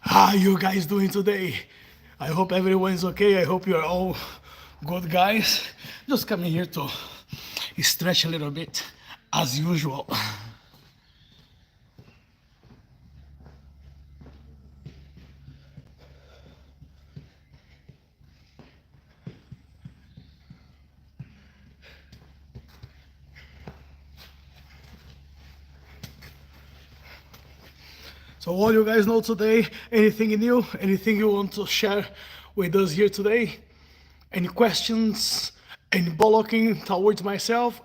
How you guys doing today? I hope everyone's okay. I hope you're all good, guys. Just coming here to stretch a little bit as usual. So all you guys know today, anything new, anything you want to share with us here today? Any questions? Any bollocking towards myself?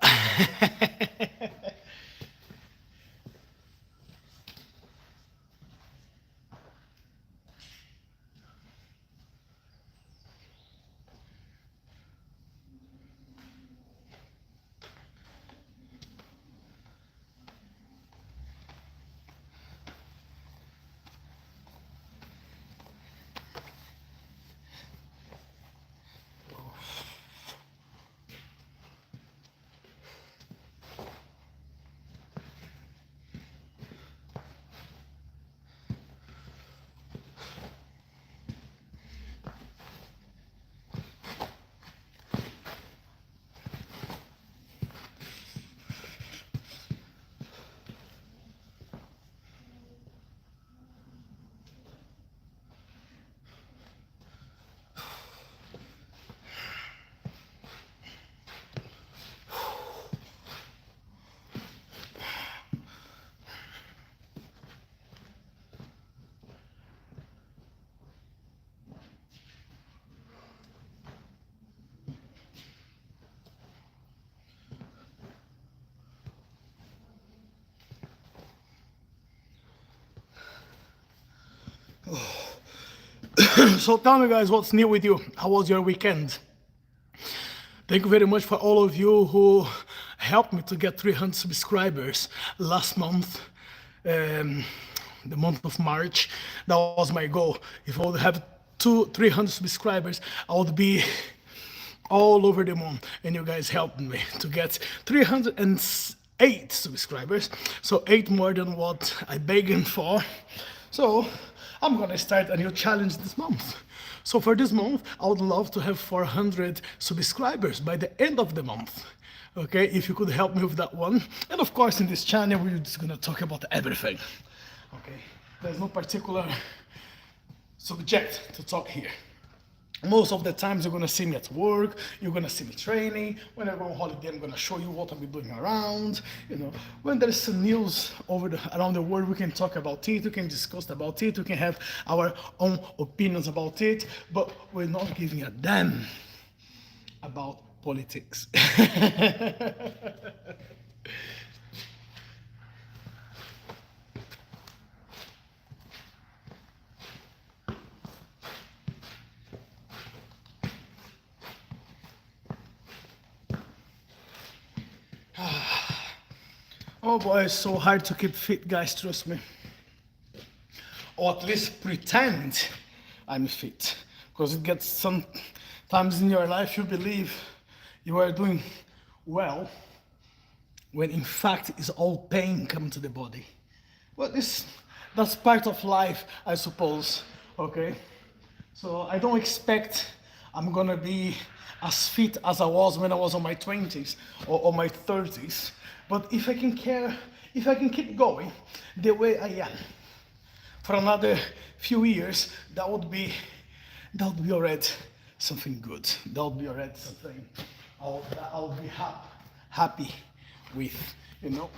So tell me guys, what's new with you? How was your weekend? Thank you very much for all of you who helped me to get 300 subscribers last month, the month of March. That was my goal. If I would have 300 subscribers, I would be all over the moon. And you guys helped me to get 308 subscribers. So 8 more than what I begged for. So I'm gonna start a new challenge this month. So for this month, I would love to have 400 subscribers by the end of the month. Okay, if you could help me with that one. And of course, in this channel, we're just gonna talk about everything. Okay, there's no particular subject to talk here. Most of the times you're gonna see me at work, you're gonna see me training. When I go on holiday, I'm gonna show you what I'll be doing around. You know, when there's some news around the world, we can talk about it, we can discuss about it, we can have our own opinions about it, but we're not giving a damn about politics. Oh boy, it's so hard to keep fit, guys, trust me. Or at least pretend I'm fit. Because it gets sometimes in your life you believe you are doing well, when in fact it's all pain coming to the body. Well, that's part of life, I suppose, okay? So I don't expect I'm gonna be as fit as I was when I was on my 20s or my 30s. But if I can keep going the way I am for another few years, that would be already something good. That would be already something I'll be happy with, you know.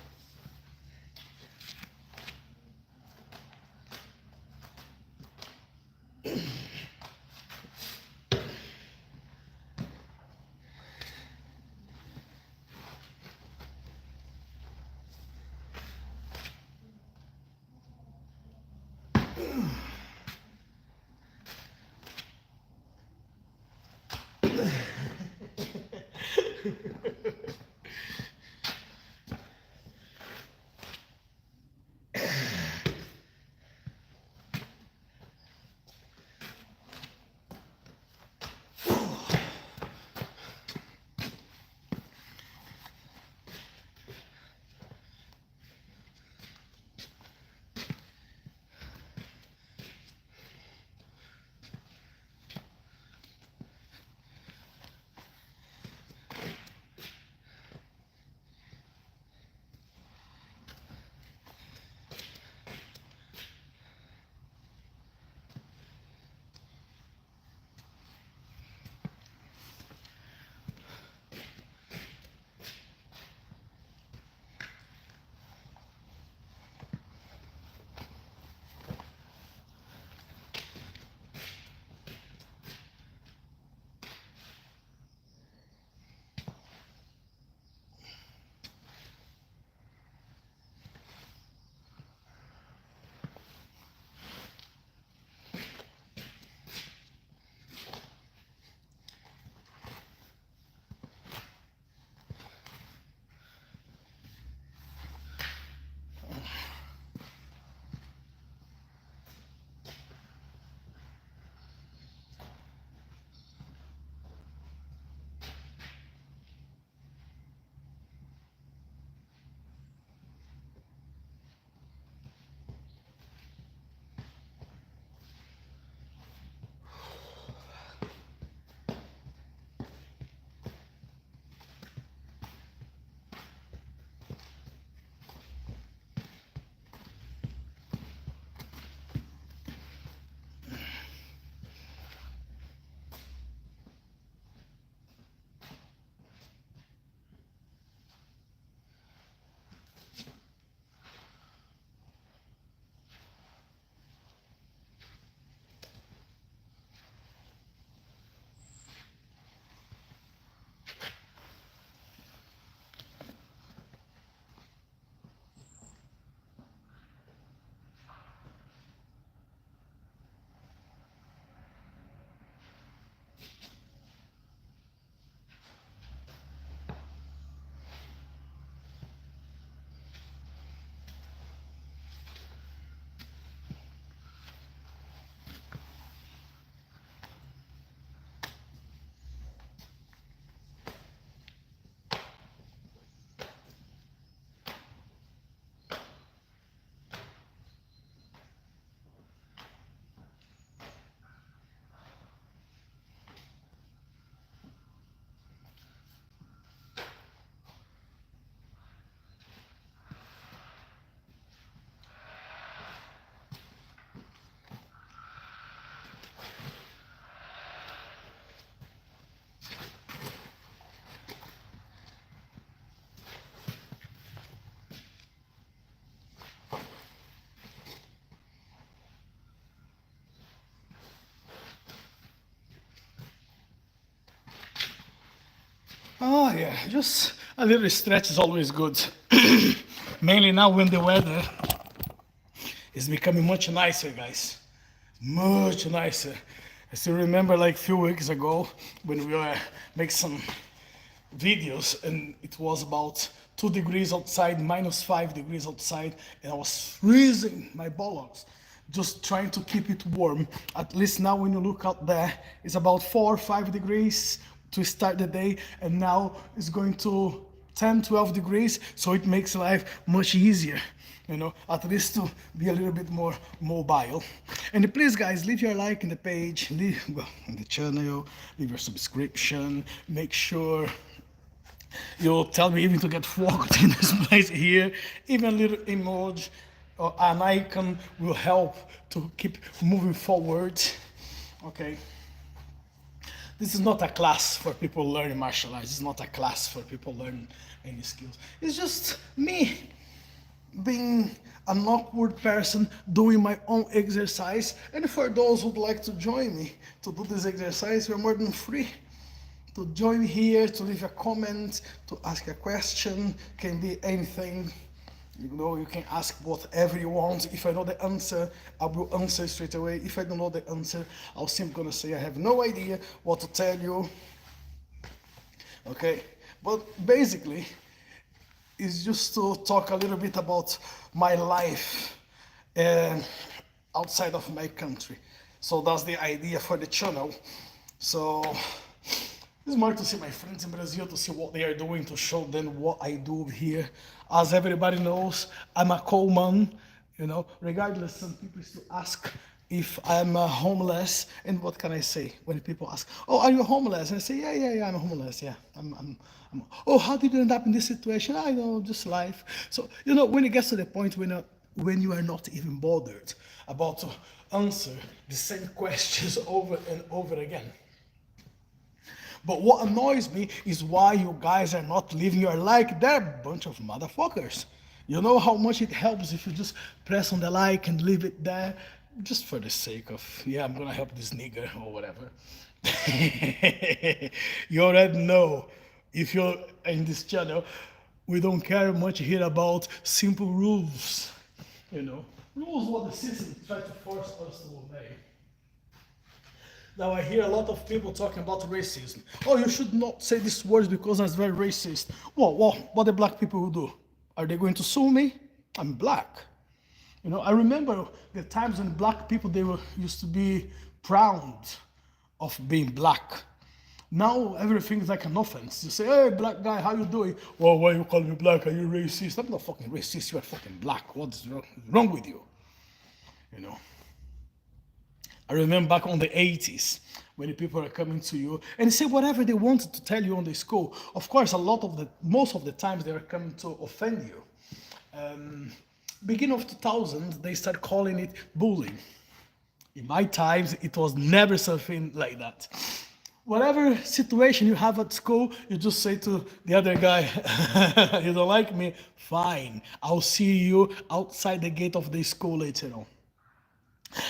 Oh yeah, just a little stretch is always good. Mainly now when the weather is becoming much nicer, guys. Much nicer. I still remember like a few weeks ago when we were making some videos and it was about 2 degrees outside, minus 5 degrees outside, and I was freezing my bollocks, just trying to keep it warm. At least now when you look out there, it's about 4 or 5 degrees to start the day, and now it's going to 10, 12 degrees, so it makes life much easier, you know, at least to be a little bit more mobile. And please guys, leave your like in the page, leave, well, in the channel, leave your subscription, make sure you tell me even to get fogged in this place here, even a little emoji or an icon will help to keep moving forward, okay? This is not a class for people learning martial arts. It's not a class for people learning any skills. It's just me being an awkward person doing my own exercise. And for those who'd like to join me to do this exercise, you're more than free to join here, to leave a comment, to ask a question. Can be anything. You know, you can ask whatever you want. If I know the answer, I will answer straight away. If I don't know the answer, I'll simply gonna say I have no idea what to tell you. Okay, but basically, it's just to talk a little bit about my life outside of my country. So that's the idea for the channel. So it's more to see my friends in Brazil, to see what they are doing, to show them what I do here. As everybody knows, I'm a coal man, you know, regardless, some people used to ask if I'm homeless, and what can I say when people ask, oh, are you homeless? And I say, yeah, I'm homeless, yeah. I'm oh, how did you end up in this situation? I know, just life. So, you know, when it gets to the point when you are not even bothered about to answer the same questions over and over again. But what annoys me is why you guys are not leaving your like. They're a bunch of motherfuckers. You know how much it helps if you just press on the like and leave it there, just for the sake of, yeah, I'm gonna help this nigger or whatever. You already know, if you're in this channel, we don't care much here about simple rules. You know, rules what the system tries to force us to obey. Now I hear a lot of people talking about racism. Oh, you should not say these words because that's very racist. Well, what the black people will do? Are they going to sue me? I'm black. You know, I remember the times when black people, used to be proud of being black. Now everything is like an offense. You say, hey, black guy, how you doing? Well, why you call me black? Are you racist? I'm not fucking racist. You are fucking black. What's wrong with you? You know. I remember back on the 80s when the people are coming to you and say whatever they wanted to tell you on the school. Of course, most of the times they are coming to offend you. Beginning of 2000, they start calling it bullying. In my times, it was never something like that. Whatever situation you have at school, you just say to the other guy, you don't like me? Fine, I'll see you outside the gate of the school later on.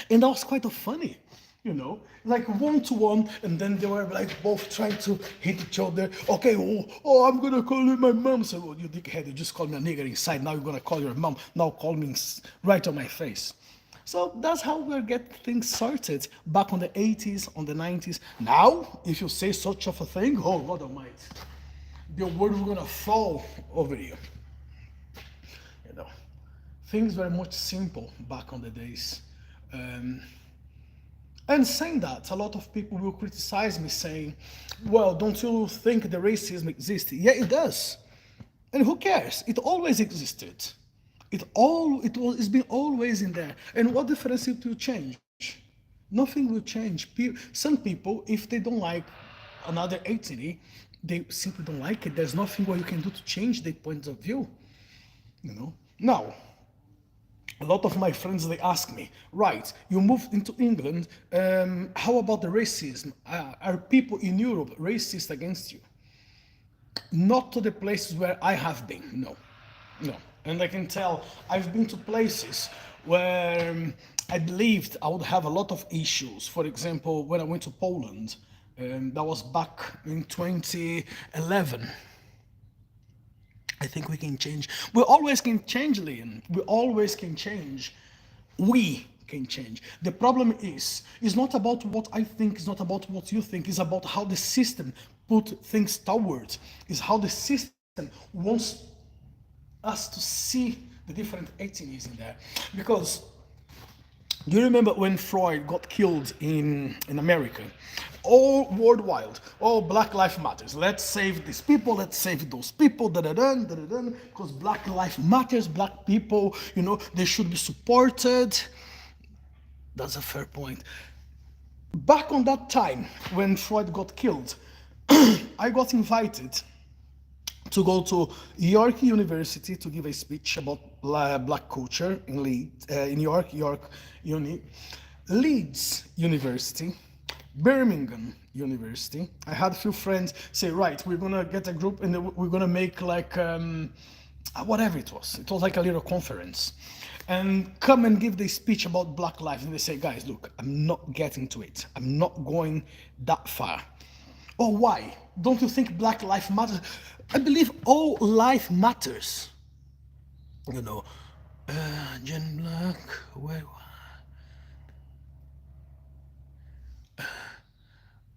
And that was quite funny, you know, like one-to-one, and then they were like both trying to hit each other. Okay, oh, I'm gonna call you my mom. So, well, you dickhead, you just called me a nigger inside, now you're gonna call your mom, now call me right on my face. So that's how we get things sorted back on the 80s, on the 90s. Now, if you say such of a thing, oh, God Almighty, the world is gonna fall over you. You know, things were much simple back on the days. And saying that, a lot of people will criticize me saying, well, don't you think the racism exists? Yeah, it does. And who cares? It always existed. It's been always in there. And what difference it will change? Nothing will change. Some people, if they don't like another ethnicity, they simply don't like it. There's nothing what you can do to change their point of view. You know? Now, a lot of my friends, they ask me, right, you moved into England, how about the racism? Are people in Europe racist against you? Not to the places where I have been, no. And I can tell, I've been to places where I believed I would have a lot of issues. For example, when I went to Poland, that was back in 2011. I think we can change. We always can change, Liam. We always can change. We can change. The problem is, it's not about what I think, it's not about what you think, it's about how the system put things towards. It's how the system wants us to see the different ethnies in there. Because you remember when Freud got killed in America? All worldwide, all Black Lives Matters. Let's save these people, let's save those people, because Black Lives Matters, Black people, they should be supported. That's a fair point. Back on that time when Freud got killed, I got invited to go to York University to give a speech about black culture in Leeds, in York Uni, Leeds University, Birmingham University. I had a few friends say, right, we're gonna get a group and we're gonna make like whatever it was. It was like a little conference. And come and give the speech about Black lives. And they say, guys, look, I'm not getting to it. I'm not going that far. Oh, why? Don't you think Black life matters? I believe all life matters. Jen Black,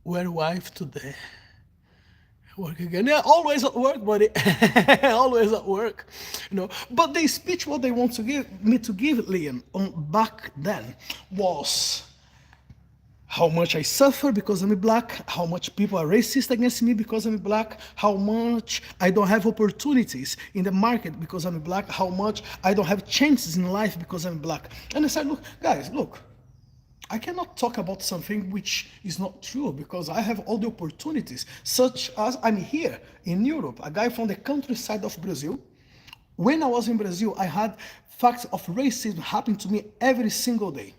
where wife today? Work again. Yeah, always at work, buddy. Always at work. But the speech what they want to give me to give, Liam, back then was how much I suffer because I'm black, how much people are racist against me because I'm black, how much I don't have opportunities in the market because I'm black, how much I don't have chances in life because I'm black. And I said, look, guys, look, I cannot talk about something which is not true because I have all the opportunities, such as I'm here in Europe, a guy from the countryside of Brazil. When I was in Brazil, I had facts of racism happen to me every single day.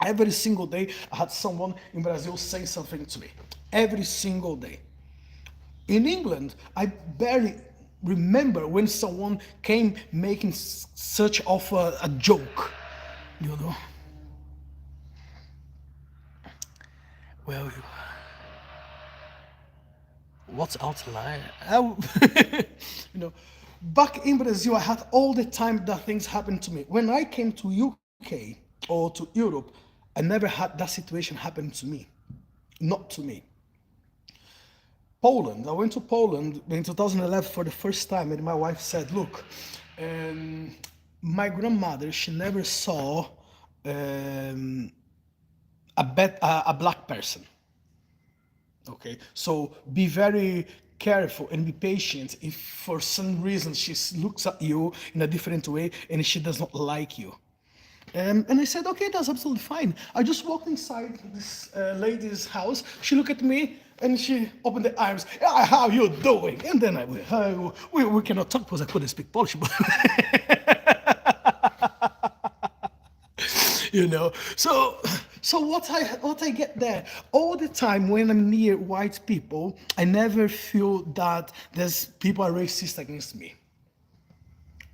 Every single day, I had someone in Brazil saying something to me. Every single day. In England, I barely remember when someone came making such of a joke, Well, what's outline? Back in Brazil, I had all the time that things happened to me. When I came to UK or to Europe, I never had that situation happen to me. Not to me. Poland. I went to Poland in 2011 for the first time, and my wife said, look, my grandmother, she never saw a black person. Okay, so be very careful and be patient if for some reason she looks at you in a different way and she does not like you. And I said, okay, that's absolutely fine. I just walked inside this lady's house. She looked at me and she opened the arms. How you doing? And then I went, we cannot talk because I couldn't speak Polish. But So what I get there, all the time when I'm near white people, I never feel that there's people are racist against me.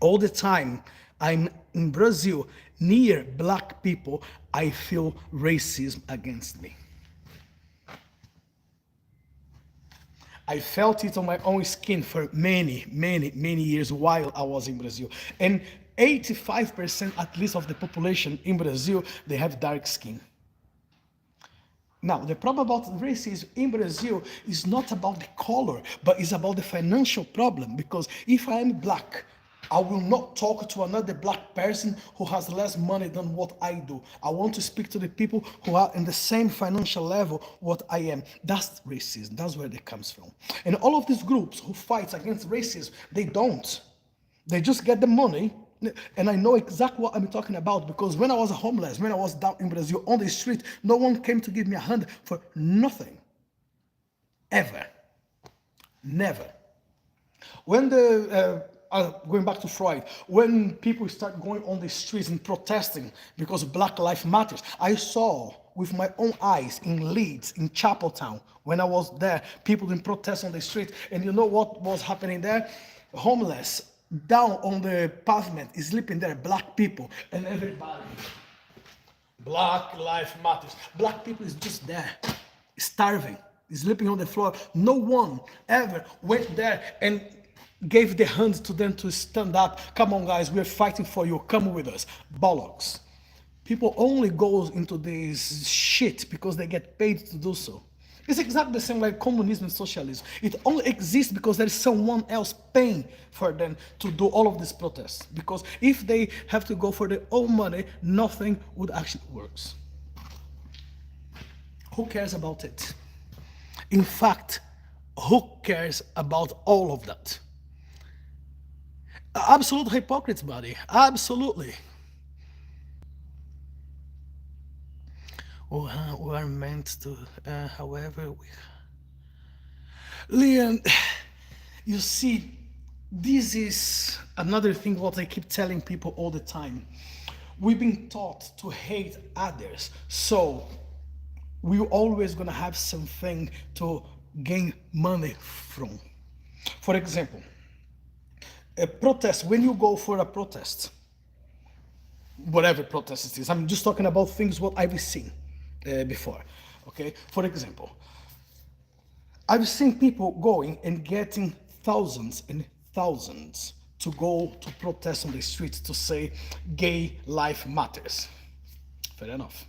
All the time I'm in Brazil, near black people, I feel racism against me. I felt it on my own skin for many years while I was in Brazil. And 85% at least of the population in Brazil, they have dark skin. Now, the problem about racism in Brazil is not about the color, but it's about the financial problem. Because if I am black, I will not talk to another black person who has less money than what I do. I want to speak to the people who are in the same financial level what I am. That's racism. That's where it comes from. And all of these groups who fight against racism, they don't. They just get the money. And I know exactly what I'm talking about because when I was homeless, when I was down in Brazil on the street, no one came to give me a hand for nothing. Ever. Never. When going back to Freud, when people start going on the streets and protesting because Black Lives Matters, I saw with my own eyes in Leeds, in Chapeltown, when I was there, people in protest on the street. And you know what was happening there? Homeless, down on the pavement, is sleeping there, black people, and everybody. Black Lives Matters. Black people is just there, starving, sleeping on the floor. No one ever went there and gave the hand to them to stand up. Come on, guys, we're fighting for you. Come with us. Bollocks. People only go into this shit because they get paid to do so. It's exactly the same like communism and socialism. It only exists because there is someone else paying for them to do all of these protests. Because if they have to go for their own money, nothing would actually work. Who cares about it? In fact, who cares about all of that? Absolute hypocrites, buddy. Absolutely. We are meant to, however, Leon, you see, this is another thing what I keep telling people all the time. We've been taught to hate others, so we're always gonna have something to gain money from. For example, a protest, when you go for a protest, whatever protest it is, I'm just talking about things what I've seen before, okay? For example, I've seen people going and getting thousands and thousands to go to protest on the streets to say gay life matters. Fair enough.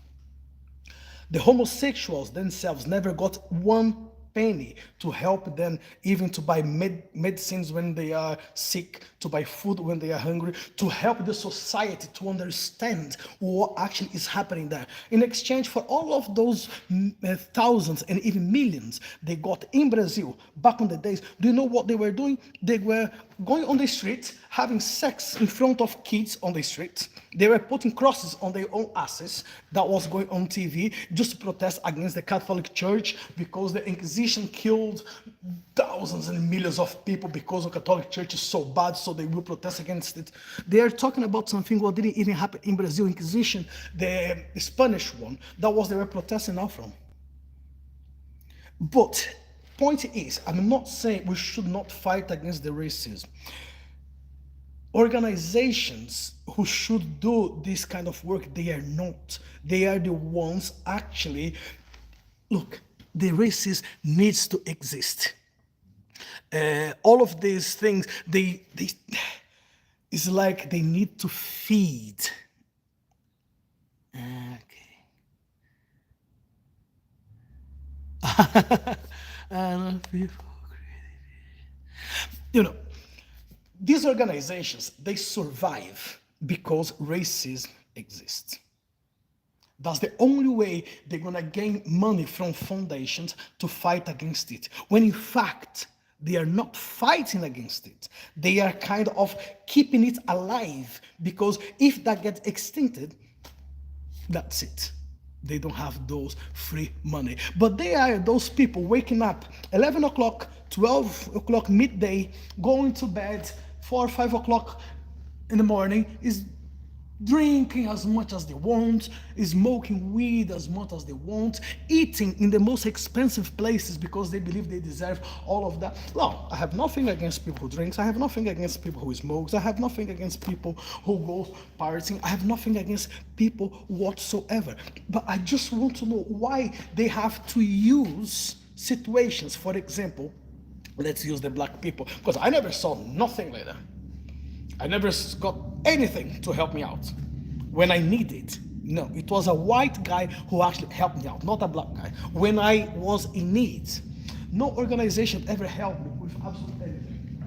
The homosexuals themselves never got one penny to help them even to buy medicines when they are sick, to buy food when they are hungry, to help the society to understand what actually is happening there. In exchange for all of those thousands and even millions they got in Brazil back in the days, do you know what they were doing? They were going on the street, having sex in front of kids on the street. They were putting crosses on their own asses. That was going on TV just to protest against the Catholic Church because the Inquisition killed thousands and millions of people because the Catholic Church is so bad, so they will protest against it. They are talking about something what didn't even happen in Brazil, Inquisition, the Spanish one. That was they were protesting now from. But point is, I'm not saying we should not fight against the racism. Organizations who should do this kind of work, they are not. They are the ones actually, look, the racism needs to exist. All of these things, they it's like they need to feed. Okay. I love people. You know, these organizations, they survive because racism exists. That's the only way they're gonna gain money from foundations to fight against it. When in fact, they are not fighting against it. They are kind of keeping it alive because if that gets extincted, that's it. They don't have those free money. But they are those people waking up 11 o'clock, 12 o'clock, midday, going to bed, 4 or 5 o'clock in the morning, is drinking as much as they want, is smoking weed as much as they want, eating in the most expensive places because they believe they deserve all of that. Well, I have nothing against people who drinks. I have nothing against people who smokes. I have nothing against people who go partying. I have nothing against people whatsoever. But I just want to know why they have to use situations. For example, let's use the black people, because I never saw nothing like that. I never got anything to help me out when I needed. No, it was a white guy who actually helped me out, not a black guy. When I was in need, no organization ever helped me with absolutely anything.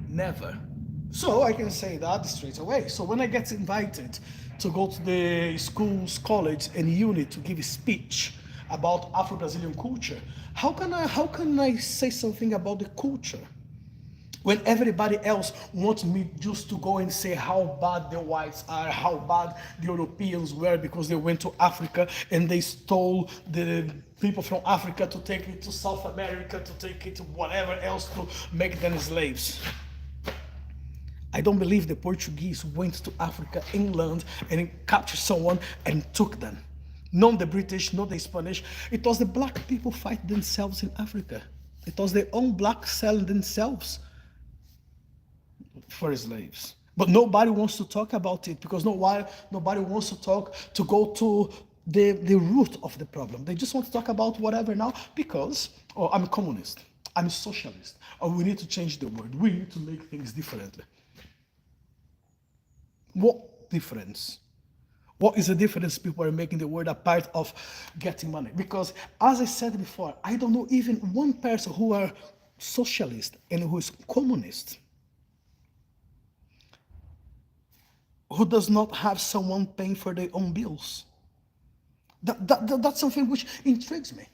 Never. So I can say that straight away. So when I get invited to go to the schools, college, and uni to give a speech about Afro-Brazilian culture, how can I say something about the culture when everybody else wants me just to go and say how bad the whites are, how bad the Europeans were because they went to Africa and they stole the people from Africa to take it to South America, to take it to whatever else to make them slaves? I don't believe the Portuguese went to Africa, England, and captured someone and took them. Not the British, not the Spanish. It was the black people fight themselves in Africa. It was their own blacks selling themselves for slaves. But nobody wants to talk about it because nobody wants to talk to go to the root of the problem. They just want to talk about whatever now because, oh, I'm a communist, I'm a socialist, or we need to change the word. We need to make things differently. What difference? What is the difference people are making the world a part of getting money? Because as I said before, I don't know even one person who are socialist and who is communist who does not have someone paying for their own bills. That's something which intrigues me.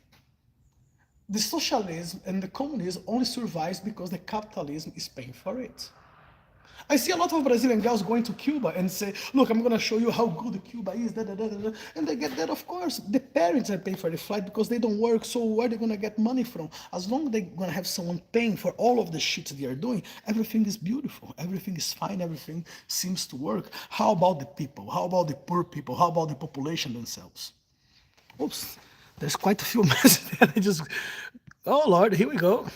The socialism and the communism only survives because the capitalism is paying for it. I see a lot of Brazilian girls going to Cuba and say, look, I'm going to show you how good Cuba is, da, da, da, da, da. And they get that, of course. The parents are paying for the flight because they don't work, so where are they going to get money from? As long as they're going to have someone paying for all of the shit they are doing, everything is beautiful, everything is fine, everything seems to work. How about the people? How about the poor people? How about the population themselves? Oops, there's quite a few messages that I just... Oh, Lord, here we go.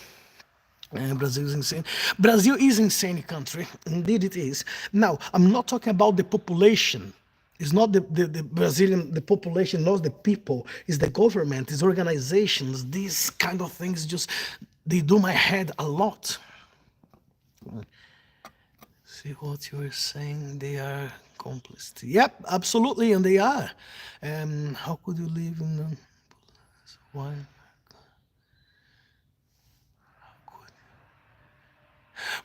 Brazil is insane. Brazil is insane country. Indeed it is. Now, I'm not talking about the population. It's not the Brazilian, the population, not the people. It's the government, it's organizations. These kind of things just, they do my head a lot. See what you were saying, they are complicit. Yep, absolutely, and they are. How could you live in the... Why?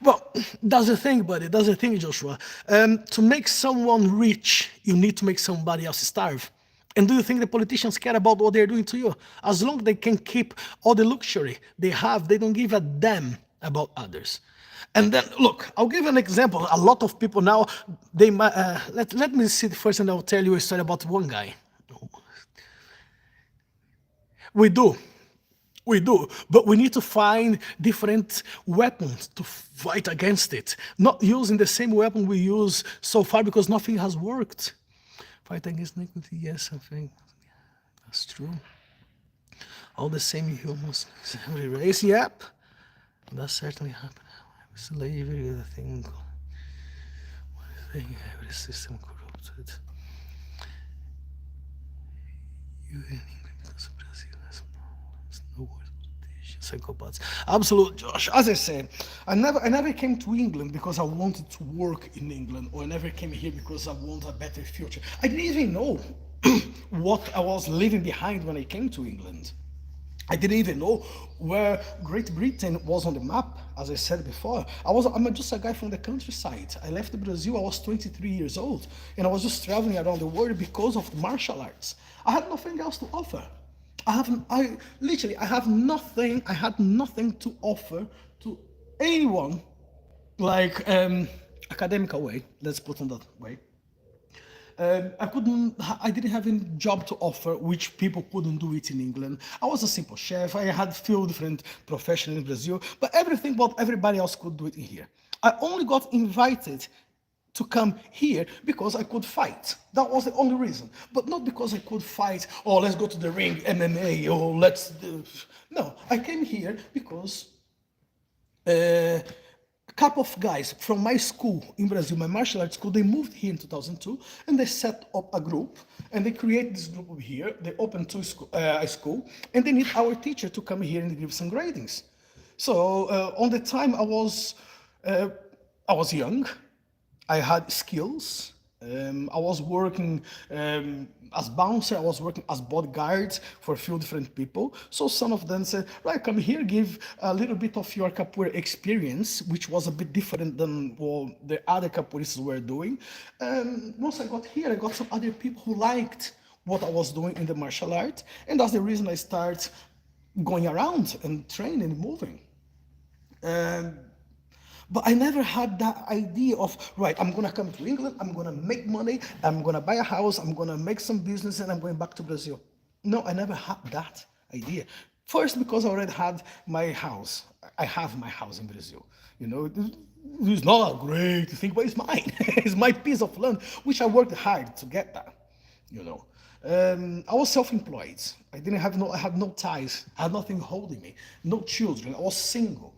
Well, that's the thing, buddy. That's the thing, Joshua. To make someone rich, you need to make somebody else starve. And do you think the politicians care about what they're doing to you? As long as they can keep all the luxury they have, they don't give a damn about others. And then, look, I'll give an example. A lot of people now, they might... let me see first, and I'll tell you a story about one guy. We do. We do, but we need to find different weapons to fight against it. Not using the same weapon we use so far because nothing has worked. Fight against negativity, yes, I think that's true. All the same humans, every race, yep. That certainly happened. Slavery, the thing, every system corrupted. You in England because of Brazil has no words. Psychopaths. Absolute, Josh. As I said, I never came to England because I wanted to work in England, or I never came here because I want a better future. I didn't even know what I was leaving behind when I came to England. I didn't even know where Great Britain was on the map, as I said before. I'm just a guy from the countryside. I left Brazil, I was 23 years old, and I was just traveling around the world because of martial arts. I had nothing else to offer. I had nothing to offer to anyone, like academic way, let's put it that way. I didn't have any job to offer, which people couldn't do it in England. I was a simple chef. I had few different professions in Brazil, but everything what everybody else could do it in here. I only got invited to come here because I could fight. That was the only reason. But not because I could fight, or let's go to the ring, MMA, or let's... No, I came here because a couple of guys from my school in Brazil, my martial arts school, they moved here in 2002, and they set up a group, and they created this group over here. They opened a school, and they need our teacher to come here and give some gradings. So on the time I was young, I had skills. I was working as bouncer, I was working as bodyguard for a few different people. So some of them said, right, come here, give a little bit of your capoeira experience, which was a bit different than what the other capoeiristas were doing. Once I got here, I got some other people who liked what I was doing in the martial art. And that's the reason I started going around and training and moving. But I never had that idea of, right, I'm going to come to England, I'm going to make money, I'm going to buy a house, I'm going to make some business, and I'm going back to Brazil. No, I never had that idea. First, because I already had my house. I have my house in Brazil. You know, it's not a great thing, but it's mine. It's my piece of land, which I worked hard to get that, you know. I was self-employed. I had no ties. I had nothing holding me. No children. I was single.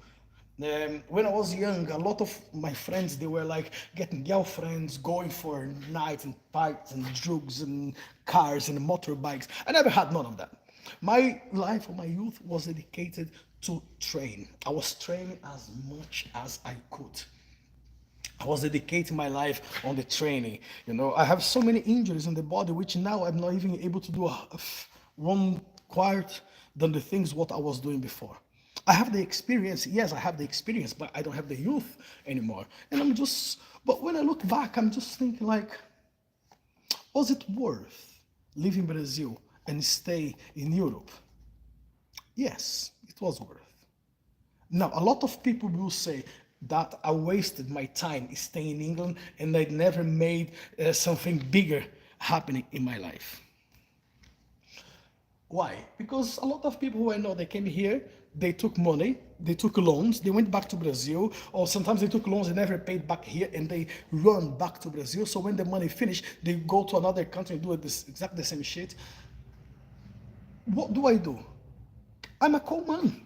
When I was young, a lot of my friends, they were like getting girlfriends, going for nights and parties and drugs and cars and motorbikes. I never had none of that. My life or my youth was dedicated to train. I was training as much as I could. I was dedicating my life on the training. I have so many injuries in the body, which now I'm not even able to do one quart than the things what I was doing before. I have the experience. Yes, I have the experience, but I don't have the youth anymore. And but when I look back, I'm just thinking like, was it worth leaving Brazil and stay in Europe? Yes, it was worth. Now, a lot of people will say that I wasted my time staying in England and I never made something bigger happening in my life. Why? Because a lot of people who I know, they came here, they took money, they took loans, they went back to Brazil, or sometimes they took loans and never paid back here and they run back to Brazil. So when the money finished, they go to another country and do exactly the same shit. What do? I'm a coalman.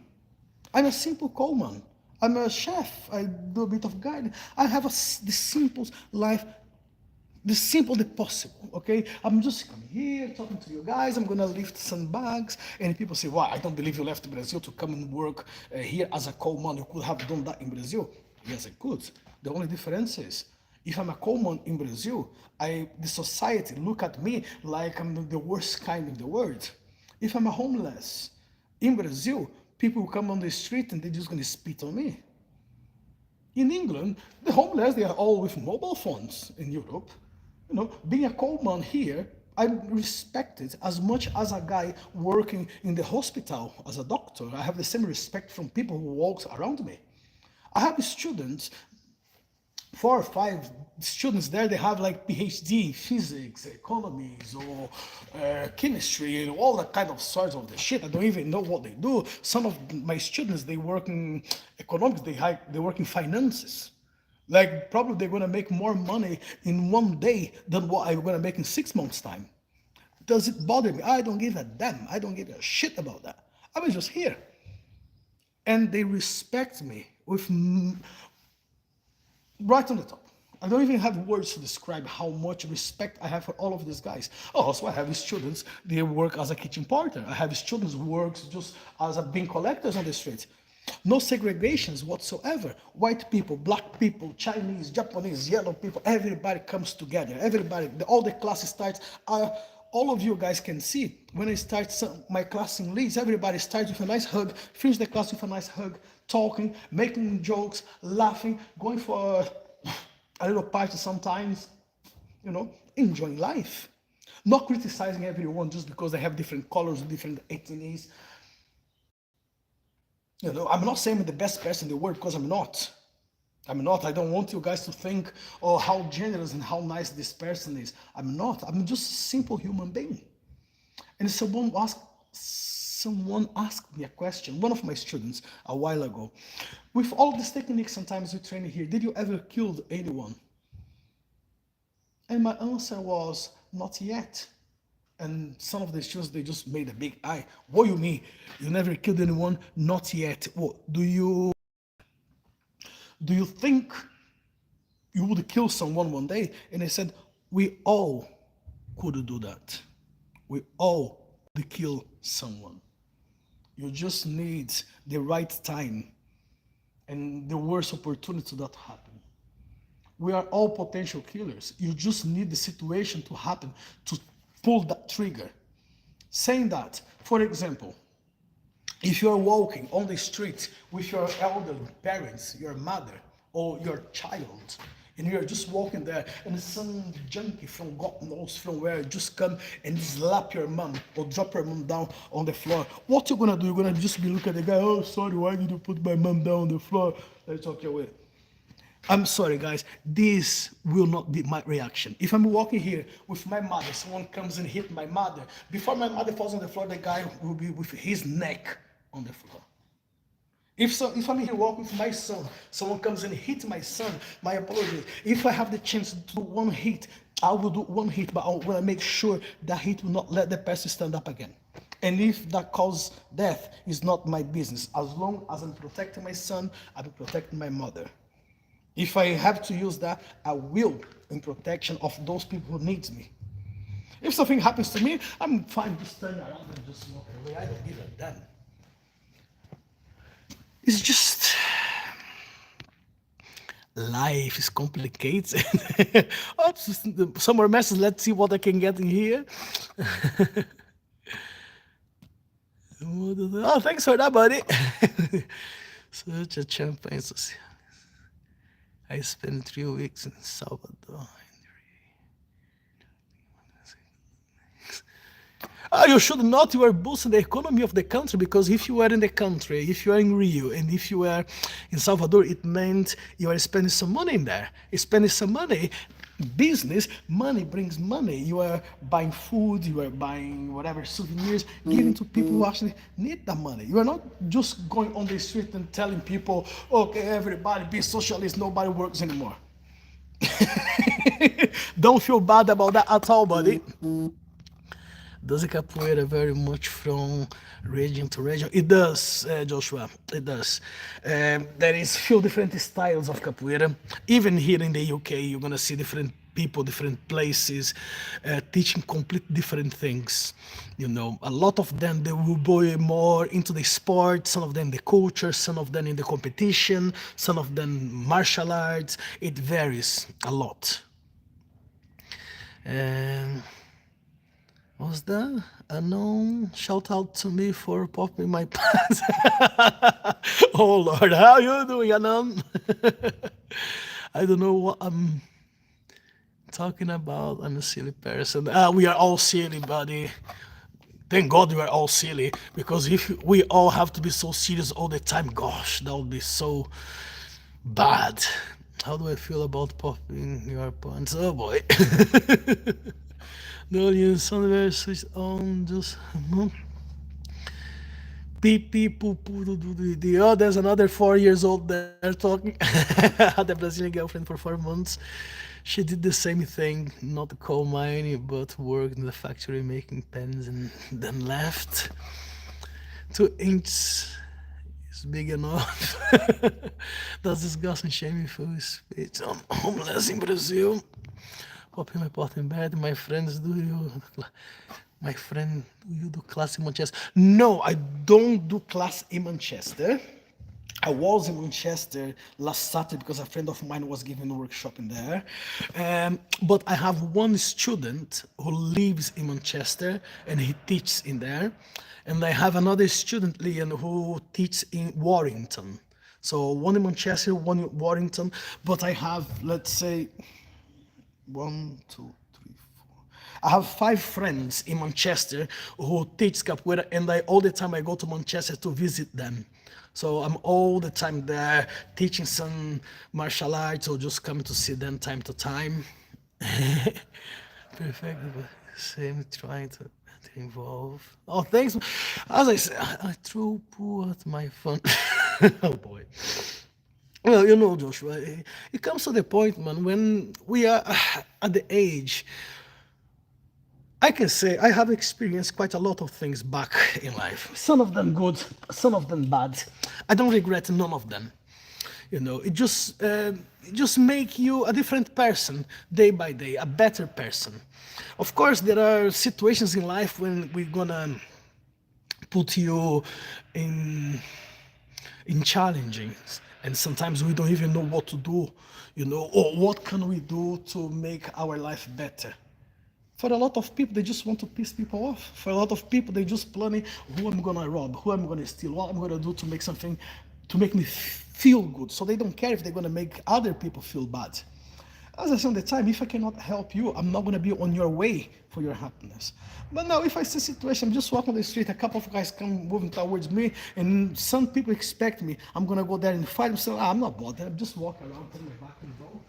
I'm a simple coalman. I'm a chef. I do a bit of guiding. I have the simplest life, the simple the possible, okay? I'm just coming here, talking to you guys. I'm gonna lift some bags. And people say, "Why? I don't believe you left Brazil to come and work here as a coalman. You could have done that in Brazil." Yes, I could. The only difference is, if I'm a coalman in Brazil, the society look at me like I'm the worst kind of the world. If I'm a homeless in Brazil, people come on the street and they're just gonna spit on me. In England, the homeless, they are all with mobile phones. In Europe, being a coalman here, I'm respected as much as a guy working in the hospital as a doctor. I have the same respect from people who walk around me. I have students, 4 or 5 students there, they have like PhD in physics, economics, or chemistry, and all that kind of sorts of the shit. I don't even know what they do. Some of my students, they work in economics, they work in finances. Like, probably they're gonna make more money in one day than what I'm gonna make in 6 months' time. Does it bother me? I don't give a damn. I don't give a shit about that. I was just here. And they respect me with right on the top. I don't even have words to describe how much respect I have for all of these guys. Oh, also I have students, they work as a kitchen porter. I have students who work just as a bin collectors on the street. No segregations whatsoever. White people, black people, Chinese, Japanese, yellow people, everybody comes together. Everybody, all the classes starts. All of you guys can see, when I start my class in Leeds, everybody starts with a nice hug, finish the class with a nice hug, talking, making jokes, laughing, going for a little party sometimes, enjoying life. Not criticizing everyone just because they have different colors, different ethnicities. I'm not saying I'm the best person in the world, because I'm not. I don't want you guys to think, oh, how generous and how nice this person is. I'm not. I'm just a simple human being. And someone asked me a question, one of my students, a while ago. With all these techniques sometimes we train here, did you ever kill anyone? And my answer was, not yet. And some of the students, they just made a big eye. What do you mean? You never killed anyone? Not yet. What do you think you would kill someone one day? And I said, we all could do that. We all could kill someone. You just need the right time and the worst opportunity that happen. We are all potential killers. You just need the situation to happen to pull that trigger. Saying that, for example, if you're walking on the street with your elderly parents, your mother, or your child, and you're just walking there, and some junkie from God knows from where just come and slap your mom or drop your mom down on the floor, what you're gonna do? You're gonna just be looking at the guy, oh, sorry, why did you put my mom down on the floor? Let's talk your way. I'm sorry, guys, this will not be my reaction. If I'm walking here with my mother, someone comes and hit my mother, before my mother falls on the floor, the guy will be with his neck on the floor. If I'm here walking with my son, someone comes and hits my son, my apologies. If I have the chance to do one hit, I will do one hit, but I want to make sure that hit will not let the person stand up again. And if that causes death, it's not my business. As long as I'm protecting my son, I'm protecting my mother. If I have to use that, I will, in protection of those people who need me. If something happens to me, I'm fine just turn around and just walk away. I don't give a damn. It's just Life is complicated. Oops, some more messages. Let's see what I can get in here. Oh, thanks for that, buddy. Such a champagne. I spent 3 weeks in Salvador. You should not. You are boosting the economy of the country, because if you were in the country, if you are in Rio, and if you were in Salvador, it meant you are spending some money in there. You're spending some money. Business, money brings money. You are buying food, you are buying whatever souvenirs, giving to people who actually need that money. You are not just going on the street and telling people, okay, everybody be socialist, nobody works anymore. Don't feel bad about that at all, buddy. Does the capoeira vary much from region to region? It does, Joshua. It does. There is few different styles of capoeira. Even here in the UK, you're gonna see different people, different places, teaching complete different things. You know, a lot of them they will be more into the sport. Some of them the culture. Some of them in the competition. Some of them martial arts. It varies a lot. And what's that? Unknown shout out to me for popping my pants. Oh Lord, how you doing, Anon? I don't know what I'm talking about. I'm a silly person. We are all silly, buddy. Thank God we are all silly, because if we all have to be so serious all the time, gosh, that would be so bad. How do I feel about popping your pants? Oh boy. No, you sound very switched on. Just beep beep poo poo do do do. Oh, there's another 4 years old there talking. Had a Brazilian girlfriend for 4 months. She did the same thing, not coal mining, but worked in the factory making pens and then left. 2 inches is big enough. Does disgust and shame me for his speech? I'm homeless in Brazil. Popping my pot in bed. My friends, my friend, do you do class in Manchester? No, I don't do class in Manchester. I was in Manchester last Saturday because a friend of mine was giving a workshop in there. But I have one student who lives in Manchester and he teaches in there. And I have another student, Liam, who teaches in Warrington. So one in Manchester, one in Warrington. But I have, let's say, 1, 2, 3, 4. I have 5 friends in Manchester who teach capoeira, and all the time I go to Manchester to visit them. So I'm all the time there teaching some martial arts or just coming to see them time to time. Perfect. Same trying to involve. Oh, thanks. As I said, I threw poo at my phone. Oh boy. Well, you know, Joshua, it comes to the point, man, when we are at the age, I can say I have experienced quite a lot of things back in life. Some of them good, some of them bad. I don't regret none of them. You know, it just make you a different person day by day, a better person. Of course, there are situations in life when we're gonna put you in challenging, and sometimes we don't even know what to do, you know, or what can we do to make our life better. For a lot of people, they just want to piss people off. For a lot of people, they just planning who I'm gonna rob, who I'm gonna steal, what I'm gonna do to make something, to make me feel good. So they don't care if they're gonna make other people feel bad. As I say all the time, if I cannot help you, I'm not gonna be on your way for your happiness. But now, if I see a situation, I'm just walking on the street, a couple of guys come moving towards me, and some people expect me, I'm gonna go there and fight them. So I'm not bothered. I'm just walk around, turn my back and go.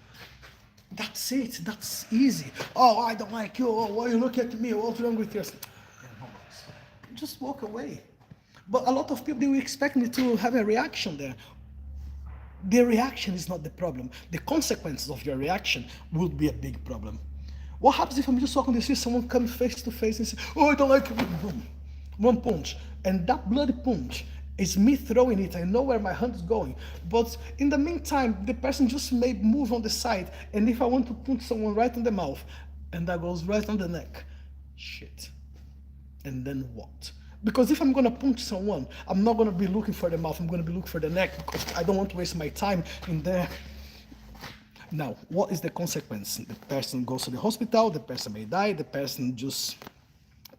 That's it. That's easy. Oh, I don't like you. Oh, why you look at me? What's wrong with you? Just walk away. But a lot of people, they will expect me to have a reaction there. The reaction is not the problem. The consequences of your reaction would be a big problem. What happens if I'm just walking the street, someone comes face to face and says, oh, I don't like you. Boom. One punch. And that bloody punch is me throwing it. I know where my hand is going. But in the meantime, the person just may move on the side. And if I want to punch someone right in the mouth, and that goes right on the neck, shit. And then what? Because if I'm gonna punch someone, I'm not gonna be looking for the mouth, I'm gonna be looking for the neck, because I don't want to waste my time in there Now, what is the consequence? The person goes to the hospital, the person may die, the person just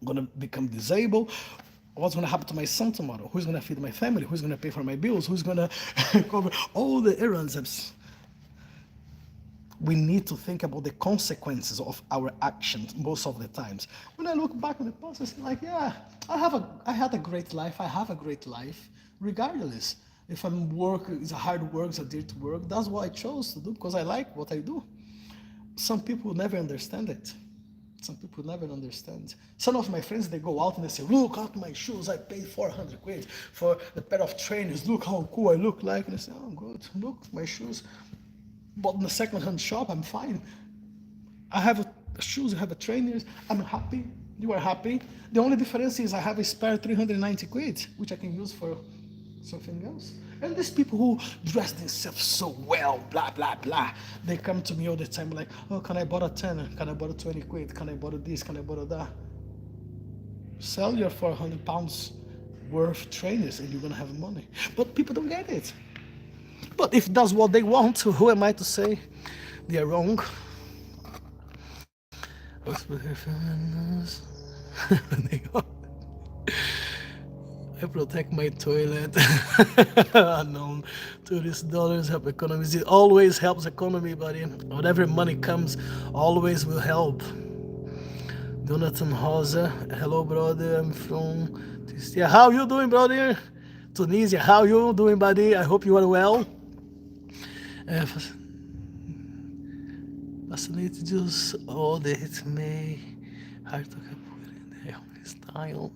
gonna become disabled. What's gonna happen to my son tomorrow? Who's gonna feed my family? Who's gonna pay for my bills? Who's gonna cover all the errands? We need to think about the consequences of our actions most of the times. When I look back on the past, it's like, yeah, I had a great life. I have a great life, regardless. If I'm work, it's a hard work, it's a dirty work. That's what I chose to do because I like what I do. Some people never understand it. Some people never understand. Some of my friends, they go out and they say, look at my shoes, I paid 400 quid for a pair of trainers, look how cool I look like. And I say, oh good, look, my shoes. But in a second-hand shop, I'm fine. I have shoes, I have trainers, I'm happy, you are happy. The only difference is I have a spare 390 quid, which I can use for something else. And these people who dress themselves so well, blah, blah, blah, they come to me all the time like, oh, can I borrow 10? Can I borrow 20 quid? Can I borrow this? Can I borrow that? Sell your 400 pounds worth trainers and you're going to have money. But people don't get it. But if that's what they want, who am I to say they are wrong? I protect my toilet. Unknown $30 help economies. It always helps economy, buddy. Whatever money comes, always will help. Jonathan Rosa, hello brother. I'm from Tunisia. How you doing, brother? Tunisia, how you doing, buddy? I hope you are well. Fascinated just all the hit me. Hard to the style.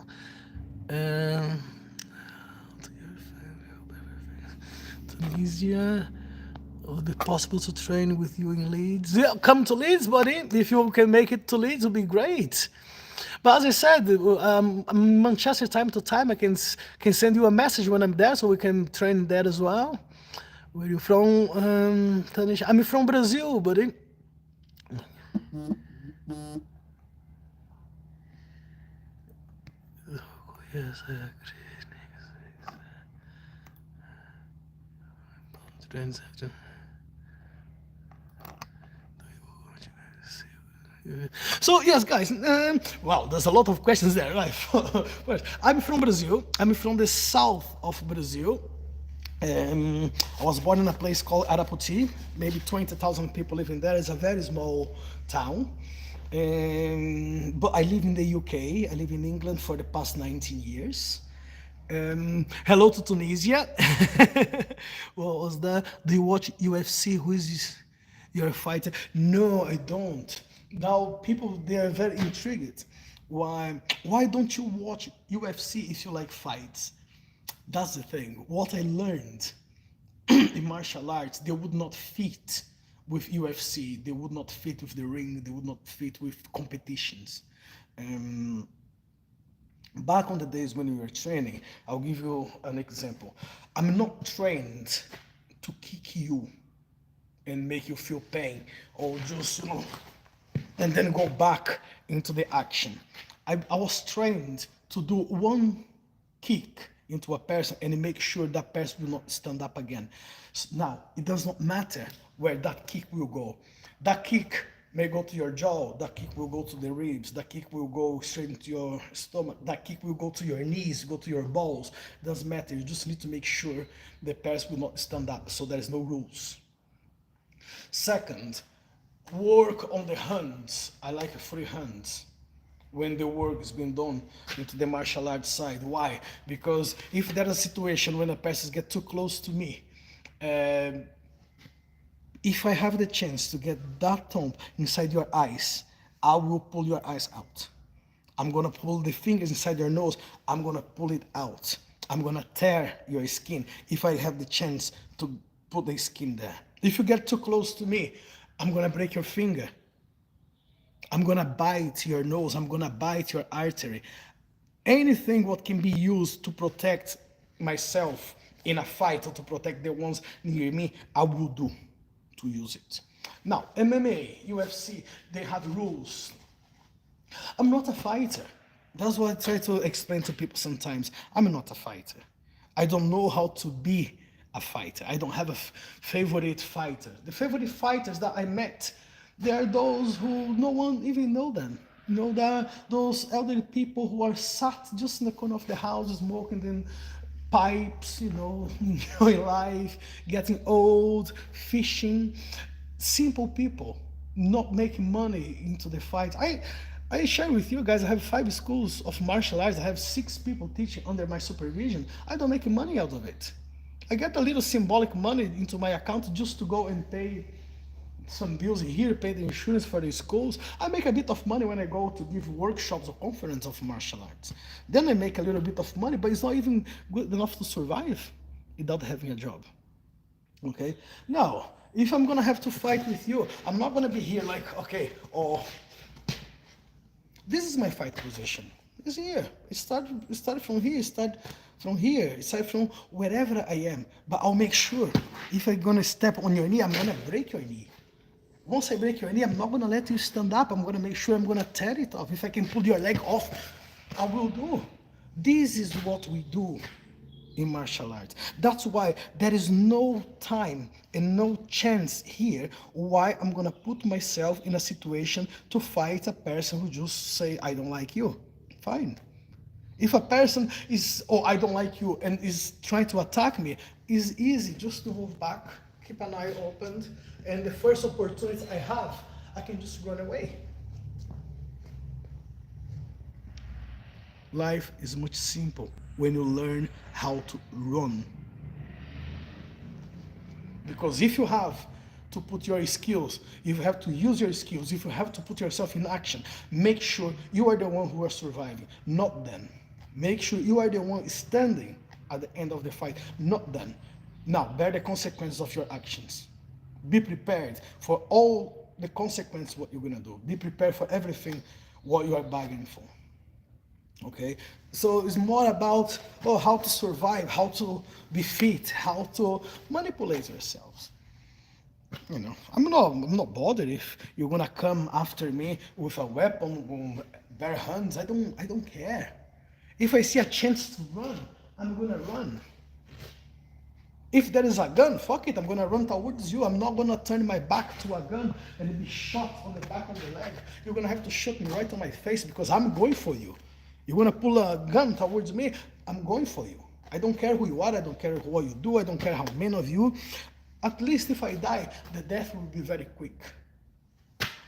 Tunisia. Would it be possible to train with you in Leeds? Yeah, come to Leeds, buddy. If you can make it to Leeds, it would be great. But as I said, Manchester time to time, I can send you a message when I'm there, so we can train there as well. Where are you from, Tanisha? I'm from Brazil, buddy. Yes, I agree. So yes, guys. Well, there's a lot of questions there, right? I'm from Brazil. I'm from the south of Brazil. I was born in a place called Arapoti. Maybe 20,000 people living there. It's a very small town. But I live in the UK. I live in England for the past 19 years. Hello to Tunisia. What was that? Do you watch UFC? Who is this? You're a fighter? No, I don't. Now people, they are very intrigued. Why don't you watch UFC if you like fights? That's the thing. What I learned in martial arts, they would not fit with UFC. They would not fit with the ring. They would not fit with competitions. Back on the days when we were training, I'll give you an example. I'm not trained to kick you and make you feel pain or just, and then go back into the action. I was trained to do one kick into a person and make sure that person will not stand up again. So now, it does not matter where that kick will go. That kick may go to your jaw, that kick will go to the ribs, that kick will go straight into your stomach, that kick will go to your knees, go to your balls. It doesn't matter, you just need to make sure the person will not stand up, so there is no rules. Second, work on the hands. I like free hands when the work is being done into the martial arts side. Why? Because if there's a situation when a person gets too close to me, if I have the chance to get that thumb inside your eyes, I will pull your eyes out. I'm gonna pull the fingers inside your nose, I'm gonna pull it out. I'm gonna tear your skin if I have the chance to put the skin there. If you get too close to me, I'm gonna break your finger. I'm gonna bite your nose, I'm gonna bite your artery. Anything what can be used to protect myself in a fight or to protect the ones near me, I will do to use it. Now, MMA, UFC, they have rules. I'm not a fighter. That's what I try to explain to people sometimes. I'm not a fighter. I don't know how to be a fighter. I don't have a favorite fighter. The favorite fighters that I met, they are those who no one even know them. You know, those elderly people who are sat just in the corner of the house smoking them pipes, you know, enjoying life, getting old, fishing. Simple people, not making money into the fight. I share with you guys, I have 5 schools of martial arts. I have 6 people teaching under my supervision. I don't make money out of it. I get a little symbolic money into my account just to go and pay some bills here, pay the insurance for the schools. I make a bit of money when I go to give workshops or conference of martial arts. Then I make a little bit of money, but it's not even good enough to survive without having a job. Okay? Now, if I'm gonna have to fight with you, I'm not gonna be here like, okay, oh, this is my fight position. It's here. It started from here, it started from wherever I am. But I'll make sure, if I'm gonna step on your knee, I'm gonna break your knee. Once I break your knee, I'm not gonna let you stand up. I'm gonna make sure I'm gonna tear it off. If I can pull your leg off, I will do. This is what we do in martial arts. That's why there is no time and no chance here why I'm gonna put myself in a situation to fight a person who just say, I don't like you. Fine. If a person is, oh, I don't like you, and is trying to attack me, it's easy just to move back, keep an eye open, and the first opportunity I have, I can just run away. Life is much simple when you learn how to run. Because if you have to put your skills, if you have to use your skills, if you have to put yourself in action, make sure you are the one who are surviving, not them. Make sure you are the one standing at the end of the fight, not them. Now, bear the consequences of your actions. Be prepared for all the consequences what you're gonna do. Be prepared for everything what you are bargaining for. Okay, so it's more about how to survive, how to be fit, how to manipulate yourselves. You know, I'm not bothered if you're gonna come after me with a weapon, bare hands. I don't care. If I see a chance to run, I'm gonna run. If there is a gun, fuck it, I'm gonna run towards you. I'm not gonna turn my back to a gun and be shot on the back of the leg. You're gonna have to shoot me right on my face because I'm going for you. You're gonna pull a gun towards me, I'm going for you. I don't care who you are, I don't care what you do, I don't care how many of you. At least if I die, the death will be very quick.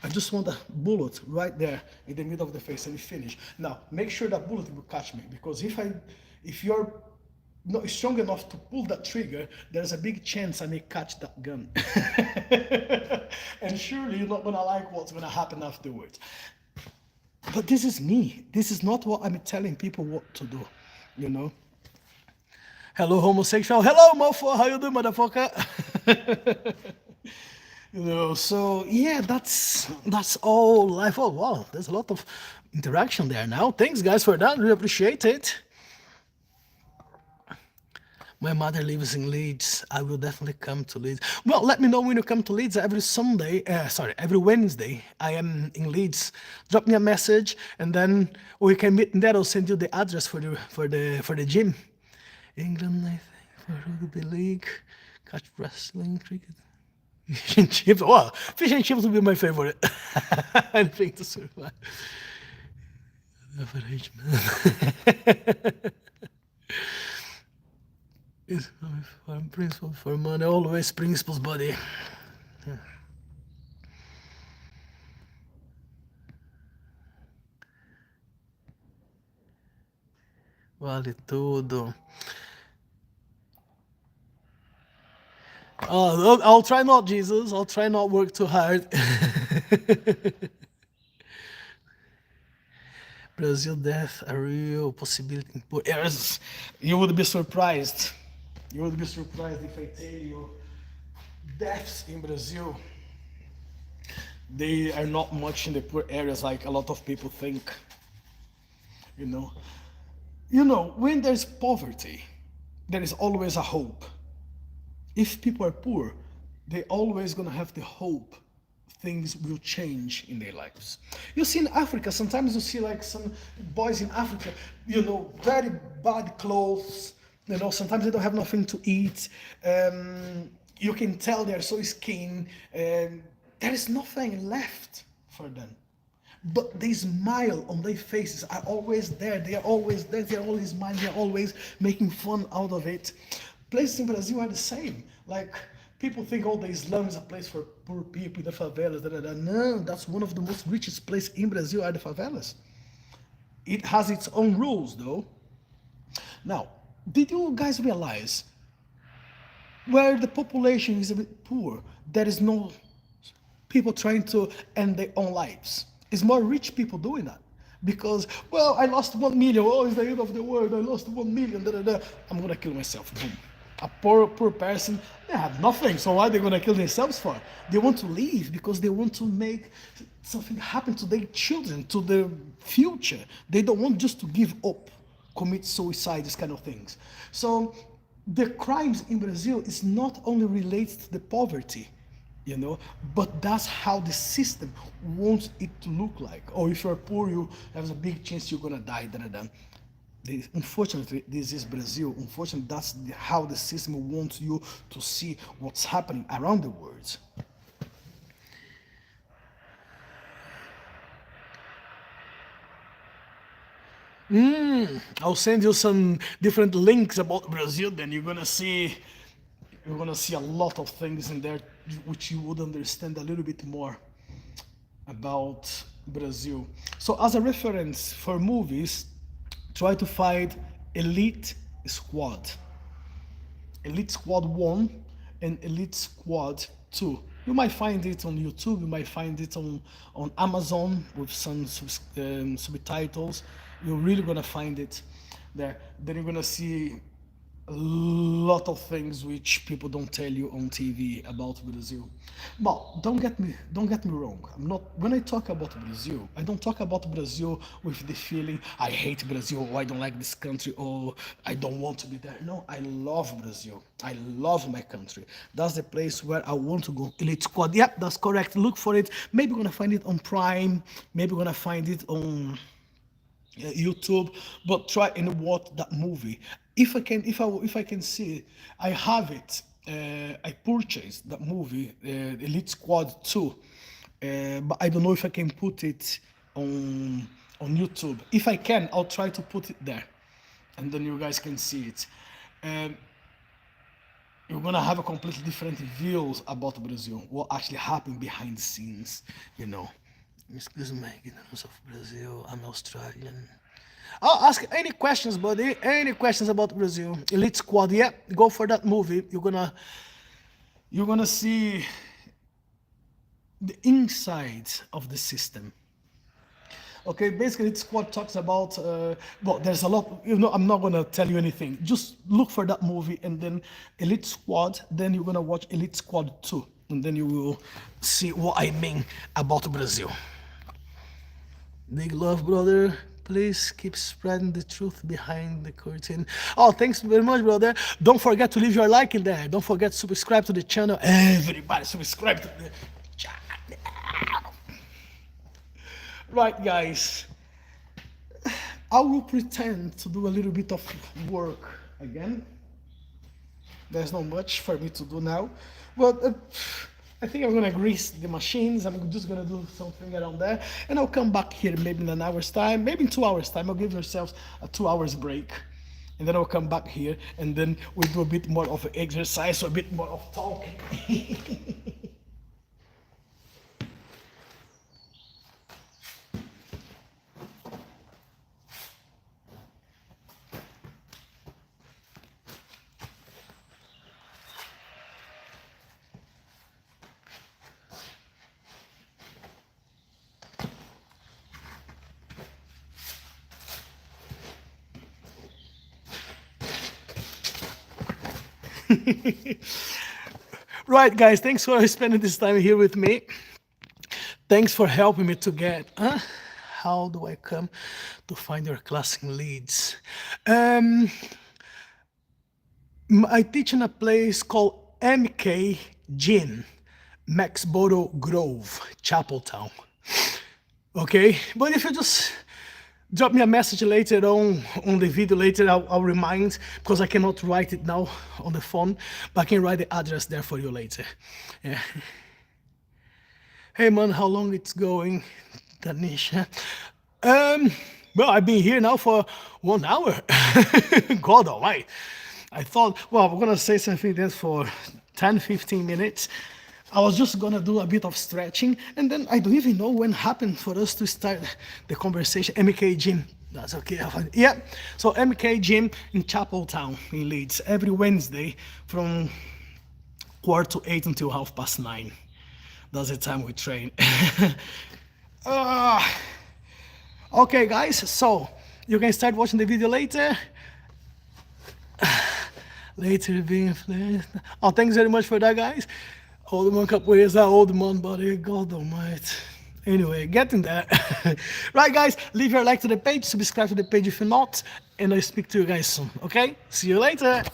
I just want a bullet right there in the middle of the face and we finish. Now, make sure that bullet will catch me, because if you're not strong enough to pull that trigger, there's a big chance I may catch that gun. And surely you're not gonna like what's gonna happen afterwards. But this is me. This is not what I'm telling people what to do, you know? Hello, homosexual. Hello, mofo. How you doing, motherfucker? You know, so yeah, that's all life. Oh, wow, there's a lot of interaction there now. Thanks, guys, for that. Really appreciate it. My mother lives in Leeds. I will definitely come to Leeds. Well, let me know when you come to Leeds. Every Wednesday, I am in Leeds. Drop me a message, and then we can meet in there. I'll send you the address for the gym. England, I think, for rugby league, catch wrestling, cricket, fish and chips. Well, fish and chips will be my favorite. Anything to survive. Average man. Is my principle for money, always principles, buddy. Yeah. Vale tudo. Oh, I'll try not, Jesus. I'll try not work too hard. Brazil death, a real possibility in poor areas. You would be surprised. You would be surprised if I tell you deaths in Brazil, they are not much in the poor areas like a lot of people think. You know, when there's poverty, there is always a hope. If people are poor, they're always gonna have the hope things will change in their lives. You see in Africa, sometimes you see like some boys in Africa, you know, very bad clothes, You know, sometimes they don't have nothing to eat. You can tell they're so skinny. There is nothing left for them. But they smile on their faces are always there. They are always there. They are always smiling. They are always making fun out of it. Places in Brazil are the same. Like people think, oh, the Islam is a place for poor people, the favelas. Da, da, da. No, that's one of the most richest places in Brazil are the favelas. It has its own rules, though. Now, did you guys realize where the population is a bit poor, there is no people trying to end their own lives? It's more rich people doing that. Because, well, I lost 1 million. Oh, it's the end of the world. I lost 1 million. Da, da, da. I'm going to kill myself. Boom. A poor person, they have nothing. So why are they going to kill themselves for? They want to leave because they want to make something happen to their children, to their future. They don't want just to give up, commit suicide, these kind of things. So the crimes in Brazil is not only related to the poverty, you know, but that's how the system wants it to look like. Or if you're poor, you have a big chance you're gonna die. Unfortunately, this is Brazil. Unfortunately, that's how the system wants you to see what's happening around the world. I'll send you some different links about Brazil. Then you're gonna see a lot of things in there which you would understand a little bit more about Brazil. So as a reference for movies, try to find Elite Squad. Elite Squad 1 and Elite Squad 2. You might find it on YouTube, you might find it on Amazon with some subtitles. You're really gonna find it there. Then you're gonna see a lot of things which people don't tell you on TV about Brazil. But don't get me wrong. I'm not when I talk about Brazil, I don't talk about Brazil with the feeling I hate Brazil or I don't like this country or I don't want to be there. No, I love Brazil. I love my country. That's the place where I want to go. Elite Squad. Yep, that's correct. Look for it. Maybe we're gonna find it on Prime. Maybe we're gonna find it on YouTube, but try and watch that movie. If I can see it, I have it. I purchased that movie, Elite Squad 2, but I don't know if I can put it on YouTube. If I can, I'll try to put it there, and then you guys can see it. And you're gonna have a completely different views about Brazil, what actually happened behind the scenes, you know. Excuse my ignorance of Brazil. I'm Australian. I'll ask any questions, buddy. Any questions about Brazil? Elite Squad, yeah. Go for that movie. You're gonna see the inside of the system. Okay, basically, Elite Squad talks about. Well, there's a lot. You know, I'm not gonna tell you anything. Just look for that movie, and then Elite Squad. Then you're gonna watch Elite Squad 2, and then you will see what I mean about Brazil. Big love, brother. Please keep spreading the truth behind the curtain. Oh, thanks very much, brother. Don't forget to leave your like in there. Don't forget to subscribe to the channel. Everybody subscribe to the channel. Right, guys. I will pretend to do a little bit of work again. There's not much for me to do now. But I think I'm gonna grease the machines. I'm just gonna do something around there, and I'll come back here maybe in an hour's time, maybe in 2 hours time. I'll give yourselves a 2 hours break, and then I'll come back here, and then we'll do a bit more of exercise, or a bit more of talking. Right, guys, thanks for spending this time here with me. Thanks for helping me to get. How do I come to find your classic leads? I teach in a place called MK Gym, Max Boro Grove, Chapel Town. Okay, but if you just drop me a message later on the video later. I'll remind, because I cannot write it now on the phone, but I can write the address there for you later. Yeah. Hey man, how long it's going, Tanisha? Well, I've been here now for 1 hour. God almighty. I thought, well, we're gonna say something then for 10-15 minutes. I was just gonna do a bit of stretching, and then I don't even know when happened for us to start the conversation. MK Gym, that's okay. Yeah, so MK Gym in Chapel Town in Leeds, every Wednesday from 7:45 until 9:30. That's the time we train. Okay, guys, so you can start watching the video later. Later being flashed. Oh, thanks very much for that, guys. Old man capoeira, old man body, God almighty. Anyway, getting there. Right, guys, leave your like to the page, subscribe to the page if you're not, and I'll speak to you guys soon, okay? See you later.